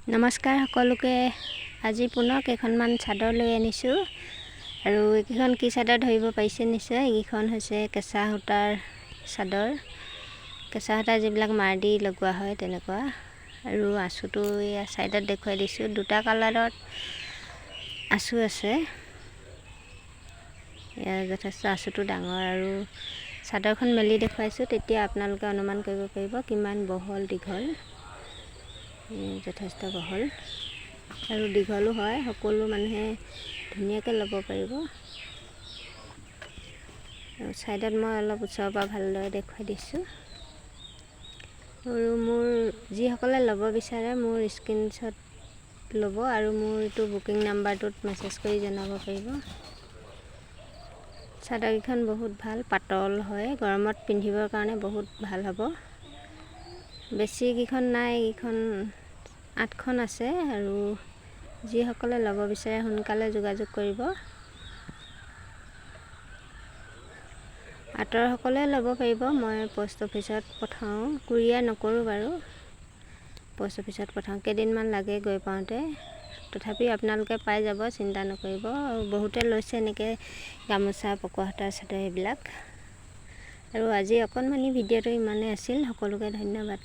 নমস্কাৰ সকলোকে। আজি পুনৰ কেইখনমান চাদৰ লৈ আনিছোঁ আৰু এইকেইখন কি চাদৰ ধৰিব পাৰিছে নিশ্চয়। এইকেইখন হৈছে কেঁচা সূতাৰ চাদৰ, কেঁচা সূতা যিবিলাক মাৰ দি লগোৱা হয় তেনেকুৱা। আৰু আঁচুটো এয়া চাইডত দেখুৱাই দিছোঁ, দুটা কালাৰত আঁচু আছে। ইয়াৰ যথেষ্ট আঁচুটো ডাঙৰ আৰু চাদৰখন মেলি দেখুৱাইছোঁ, তেতিয়া আপোনালোকে অনুমান কৰিব পাৰিব কিমান বহল দীঘল। যথেষ্ট বহল আৰু দীঘলো হয়, সকলো মানুহে ধুনীয়াকৈ ল'ব পাৰিব। আৰু ছাইডত মই অলপ ওচৰৰ পৰা ভালদৰে দেখুৱাই দিছোঁ। আৰু মোৰ যিসকলে ল'ব বিচাৰে মোৰ স্ক্ৰীনশ্বট ল'ব আৰু মোৰ এইটো বুকিং নাম্বাৰটোত মেছেজ কৰি জনাব পাৰিব। চাদৰকেইখন বহুত ভাল, পাতল হয়, গৰমত পিন্ধিবৰ কাৰণে বহুত ভাল হ'ব। বেছিকেইখন নাই, এইকেইখন 8খন আছে আৰু যিসকলে ল'ব বিচাৰে সোনকালে যোগাযোগ কৰিব। আঁতৰৰ সকলে ল'ব পাৰিব। মই পোষ্ট অফিচত পঠাওঁ, কুৰিয়াৰ নকৰোঁ বাৰু, পোষ্ট অফিচত পঠাওঁ। কেইদিনমান লাগে গৈ পাওঁতে, তথাপি আপোনালোকে পাই যাব, চিন্তা নকৰিব। আৰু বহুতে লৈছে এনেকৈ গামোচা, পকোৱা সূতাৰ চাদৰ এইবিলাক। আৰু আজি অকণমানি ভিডিঅ'টো ইমানেই আছিল। সকলোকে ধন্যবাদ।